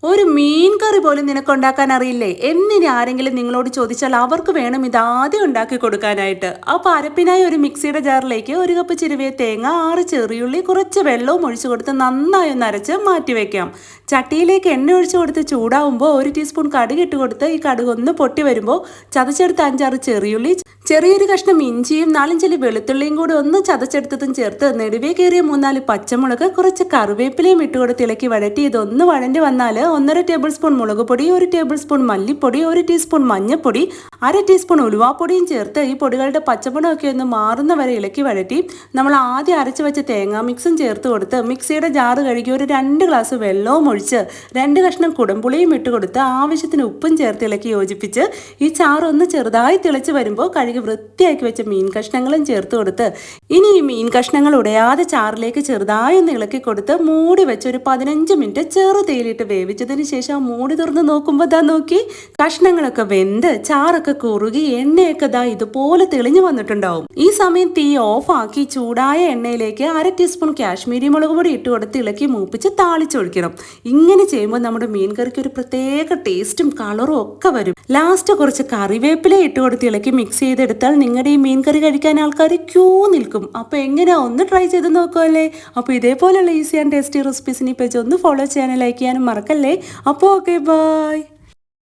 ഒരു മീൻ കറി പോലും നിനക്കുണ്ടാക്കാൻ അറിയില്ലേ എന്നിനി ആരെങ്കിലും നിങ്ങളോട് ചോദിച്ചാൽ അവർക്ക് വേണം ഇതാദ്യം ഉണ്ടാക്കി കൊടുക്കാനായിട്ട്. അപ്പോൾ അരപ്പിനായി ഒരു മിക്സിയുടെ ജാറിലേക്ക് 1 കപ്പ് ചിരുവിയ തേങ്ങ, 6 ചെറിയുള്ളി, കുറച്ച് വെള്ളവും ഒഴിച്ചു കൊടുത്ത് നന്നായി ഒന്ന് അരച്ച് മാറ്റി വെക്കാം. ചട്ടിയിലേക്ക് എണ്ണ ഒഴിച്ചു കൊടുത്ത് ചൂടാവുമ്പോൾ 1 ടീസ്പൂൺ കടുക് ഇട്ട് കൊടുത്ത് ഈ കടുക് ഒന്ന് പൊട്ടി വരുമ്പോൾ ചതച്ചെടുത്ത് 5-6 ചെറിയുള്ളി, ചെറിയൊരു കഷ്ണം ഇഞ്ചിയും 4-5 വെളുത്തുള്ളിയും കൂടി ഒന്ന് ചതച്ചെടുത്തതും ചേർത്ത് നെടുവേ കയറിയ 3-4 പച്ചമുളക്, കുറച്ച് കറിവേപ്പിലയും ഇട്ടുകൊടുത്ത് ഇളക്കി വഴറ്റി ഇതൊന്ന് വഴണ്ടി വന്നാൽ 1.5 ടേബിൾ സ്പൂൺ മുളക് പൊടി, 1 ടേബിൾ സ്പൂൺ മല്ലിപ്പൊടി, 1 ടീസ്പൂൺ മഞ്ഞൾപ്പൊടി, 1/2 ടീസ്പൂൺ ഉലുവാപ്പൊടിയും ചേർത്ത് ഈ പൊടികളുടെ പച്ചമണമൊക്കെ ഒന്ന് മാറുന്ന വരെ ഇളക്കി വഴറ്റി നമ്മൾ ആദ്യം അരച്ച് വെച്ച തേങ്ങാ മിക്സും ചേർത്ത് കൊടുത്ത് മിക്സിയുടെ ജാറ് കഴുകി ഒരു 2 ഗ്ലാസ് വെള്ളവും ഒഴിച്ച് 2 കഷ്ണം കുടംപുളിയും ഇട്ട് കൊടുത്ത് ആവശ്യത്തിന് ഉപ്പും ചേർത്ത് ഇളക്കി യോജിപ്പിച്ച് ഈ ചാറ് ഒന്ന് ചെറുതായി തിളച്ച് വരുമ്പോൾ കഴുകി വൃത്തിയാക്കി വെച്ച മീൻ കഷ്ണങ്ങളും ചേർത്ത് കൊടുത്ത് ഇനി ഈ മീൻ കഷ്ണങ്ങൾ ഉടയാതെ ചാറിലേക്ക് ചെറുതായി ഒന്ന് ഇളക്കി കൊടുത്ത് മൂടി വെച്ച് ഒരു 15 മിനിറ്റ് ചെറു തീയിലിട്ട് വേവിച്ചതിന് ശേഷം മൂടി തുറന്ന് നോക്കുമ്പോൾ ദാ നോക്കി കഷ്ണങ്ങളൊക്കെ വെന്ത് ചാറൊക്കെ കുറുകി എണ്ണയൊക്കെ ദാ ഇതുപോലെ തെളിഞ്ഞു വന്നിട്ടുണ്ടാവും. ഈ സമയം തീ ഓഫ് ആക്കി ചൂടായ എണ്ണയിലേക്ക് 1/2 ടീസ്പൂൺ കാശ്മീരി മുളക് പൊടി ഇട്ട് കൊടുത്ത് ഇളക്കി മൂപ്പിച്ച് താളിച്ചൊഴിക്കണം. ഇങ്ങനെ ചെയ്യുമ്പോൾ നമ്മുടെ മീൻ കറിക്ക് ഒരു പ്രത്യേക ടേസ്റ്റും കളറും ഒക്കെ വരും. ലാസ്റ്റ് കുറച്ച് കറിവേപ്പില ഇട്ട് കൊടുത്ത് ഇളക്കി മിക്സ് ചെയ്തെടുത്താൽ നിങ്ങളുടെ ഈ മീൻ കറി കഴിക്കാൻ ആൾക്കാർ ക്യൂ നിൽക്കും. അപ്പോൾ എങ്ങനെയാ ഒന്ന് ട്രൈ ചെയ്ത് നോക്കുമല്ലേ. അപ്പോൾ ഇതേപോലെയുള്ള ഈസി ആൻഡ് ടേസ്റ്റി റെസിപ്പീസിന് ഈ പേജ് ഒന്ന് ഫോളോ ചെയ്യാനും ലൈക്ക് ചെയ്യാനും മറക്കല്ലേ. അപ്പോൾ ഓക്കെ, ബൈ.